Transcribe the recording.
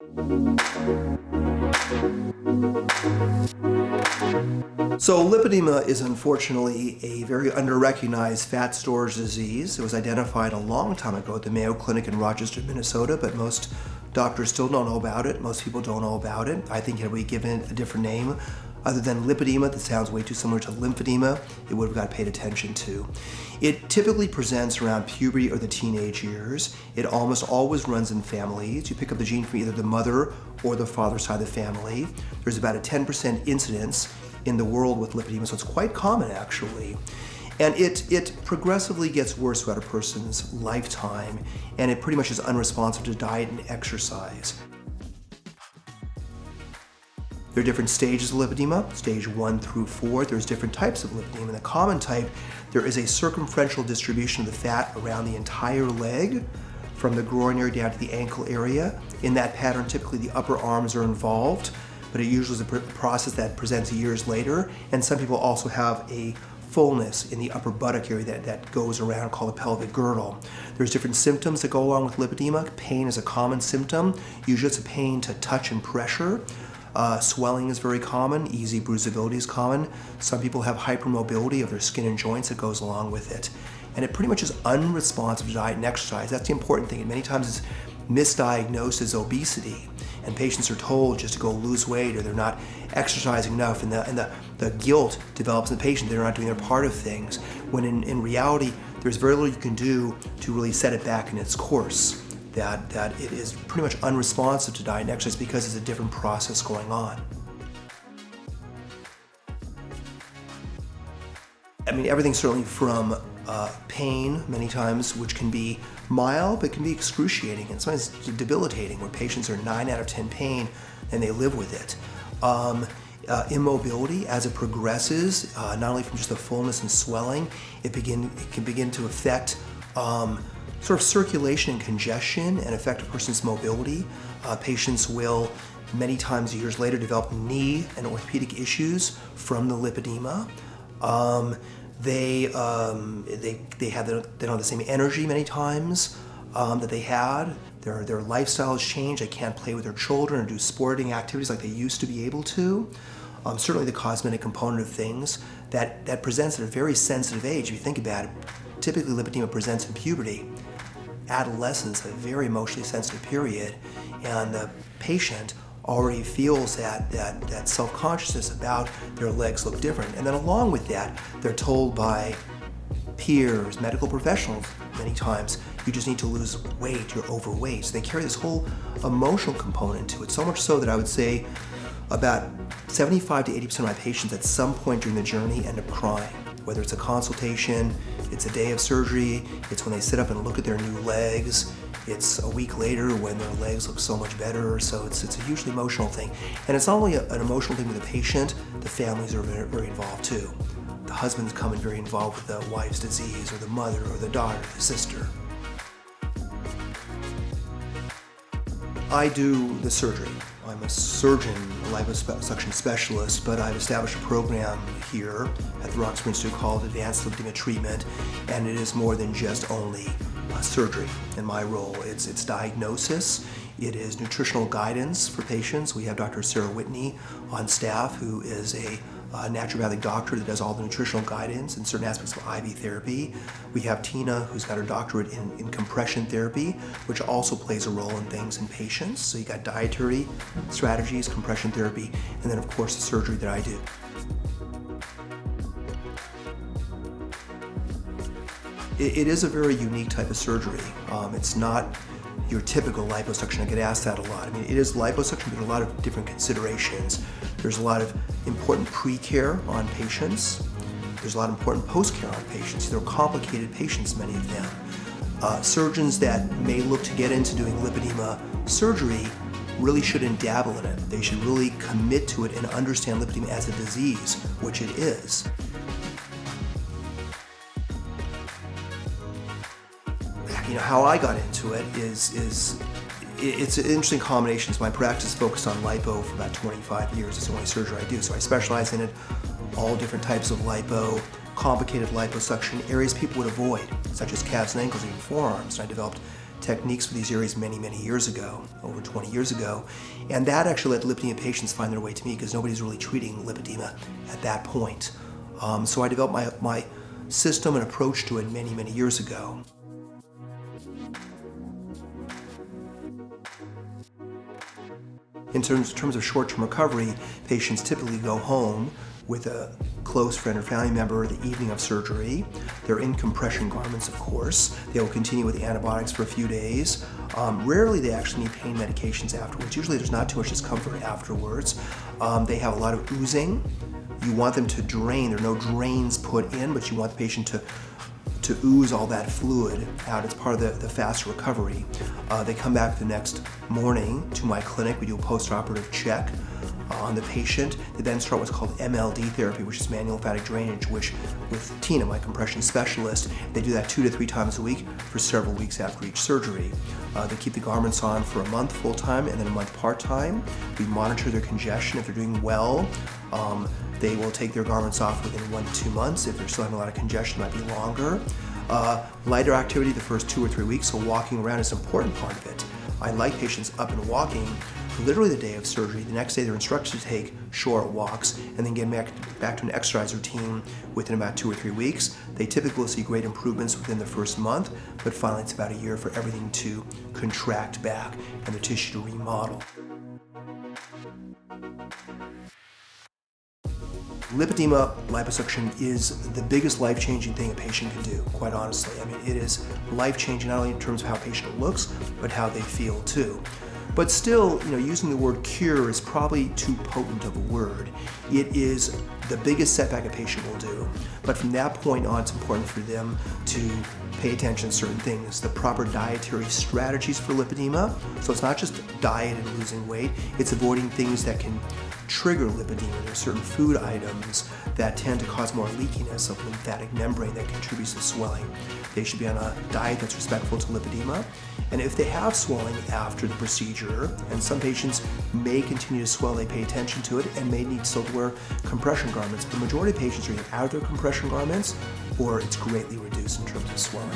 So lipedema is unfortunately a very under-recognized fat storage disease. It was identified a long time ago at the Mayo Clinic in Rochester, Minnesota, but most doctors still don't know about it. Most people don't know about it. I think had we given it a different name, other than lipedema, that sounds way too similar to lymphedema, it would have got paid attention to. It typically presents around puberty or the teenage years. It almost always runs in families. You pick up the gene from either the mother or the father side of the family. There's about a 10% incidence in the world with lipedema, so it's quite common actually. And it progressively gets worse throughout a person's lifetime, and it pretty much is unresponsive to diet and exercise. There are different stages of lipedema, stage 1 through 4. There's different types of lipedema. In the common type, there is a circumferential distribution of the fat around the entire leg, from the groin area down to the ankle area. In that pattern, typically the upper arms are involved, but it usually is a process that presents years later. And some people also have a fullness in the upper buttock area that goes around, called a pelvic girdle. There's different symptoms that go along with lipedema. Pain is a common symptom. Usually it's a pain to touch and pressure. Swelling is very common. Easy bruisability is common. Some people have hypermobility of their skin and joints that goes along with it. And it pretty much is unresponsive to diet and exercise. That's the important thing. And many times it's misdiagnosed as obesity. And patients are told just to go lose weight, or they're not exercising enough, and the guilt develops in the patient. They're not doing their part of things, when in reality, there's very little you can do to really set it back in its course. That it is pretty much unresponsive to diet and exercise because it's a different process going on. I mean, everything certainly from pain, many times, which can be mild, but can be excruciating and sometimes debilitating, where patients are 9 out of 10 pain and they live with it. Immobility, as it progresses, not only from just the fullness and swelling, it can begin to affect sort of circulation and congestion and affect a person's mobility. Patients will, many times years later, develop knee and orthopedic issues from the lipedema. They don't have the same energy many times that they had. Their lifestyle has changed. They can't play with their children or do sporting activities like they used to be able to. Certainly the cosmetic component of things that presents at a very sensitive age. If you think about it, typically lipedema presents in puberty. Adolescence, a very emotionally sensitive period, and the patient already feels that self-consciousness about their legs look different. And then along with that, they're told by peers, medical professionals, many times, you just need to lose weight, you're overweight. So they carry this whole emotional component to it, so much so that I would say about 75 to 80% of my patients at some point during the journey end up crying. Whether it's a consultation, it's a day of surgery, it's when they sit up and look at their new legs, it's a week later when their legs look so much better. So it's a hugely emotional thing. And it's not only an emotional thing with the patient, the families are very, very involved too. The husband's coming very involved with the wife's disease, or the mother, or the daughter, or the sister. I do the surgery. I'm a surgeon, a liposuction specialist, but I've established a program here at the Rochester Institute called Advanced Lipedema Treatment, and it is more than just only surgery in my role. It's diagnosis, it is nutritional guidance for patients. We have Dr. Sarah Whitney on staff, who is a naturopathic doctor that does all the nutritional guidance and certain aspects of IV therapy. We have Tina, who's got her doctorate in compression therapy, which also plays a role in things in patients. So you got dietary strategies, compression therapy, and then of course the surgery that I do. It is a very unique type of surgery. It's not your typical liposuction. I get asked that a lot. I mean, it is liposuction, but there are a lot of different considerations. There's a lot of important pre-care on patients. There's a lot of important post-care on patients. They're complicated patients, many of them. Surgeons that may look to get into doing lipedema surgery really shouldn't dabble in it. They should really commit to it and understand lipedema as a disease, which it is. You know, how I got into it is it's an interesting combination. So my practice focused on lipo for about 25 years. It's the only surgery I do. So I specialize in it, all different types of lipo, complicated liposuction, areas people would avoid, such as calves and ankles, even forearms. And I developed techniques for these areas many, many years ago, over 20 years ago. And that actually let lipedema patients find their way to me because nobody's really treating lipedema at that point. So I developed my system and approach to it many, many years ago. In terms of short-term recovery, patients typically go home with a close friend or family member the evening of surgery. They're in compression garments, of course. They will continue with antibiotics for a few days. Rarely they actually need pain medications afterwards. Usually there's not too much discomfort afterwards. They have a lot of oozing. You want them to drain. There are no drains put in, but you want the patient to ooze all that fluid out. It's part of the fast recovery. They come back the next morning to my clinic. We do a post-operative check on the patient. They then start what's called MLD therapy, which is manual lymphatic drainage, which with Tina, my compression specialist, they do that 2 to 3 times a week for several weeks after each surgery. They keep the garments on for a month full-time and then a month part-time. We monitor their congestion. If they're doing well, they will take their garments off within 1 to 2 months. If they're still having a lot of congestion, it might be longer. Lighter activity the first 2 or 3 weeks, so walking around is an important part of it. I like patients up and walking literally the day of surgery. The next day they're instructed to take short walks and then get back to an exercise routine within about 2 or 3 weeks. They typically will see great improvements within the first month, but finally it's about a year for everything to contract back and the tissue to remodel. Lipedema liposuction is the biggest life-changing thing a patient can do, quite honestly. I mean, it is life-changing not only in terms of how a patient looks, but how they feel too. But still, using the word cure is probably too potent of a word. It is the biggest setback a patient will do. But from that point on, it's important for them to pay attention to certain things. The proper dietary strategies for lipedema. So it's not just diet and losing weight, it's avoiding things that can trigger lipedema. There are certain food items that tend to cause more leakiness of lymphatic membrane that contributes to swelling. They should be on a diet that's respectful to lipedema. And if they have swelling after the procedure, and some patients may continue to swell, they pay attention to it and may need still to wear compression garments. But the majority of patients are either out of their compression garments or it's greatly reduced in terms of swelling.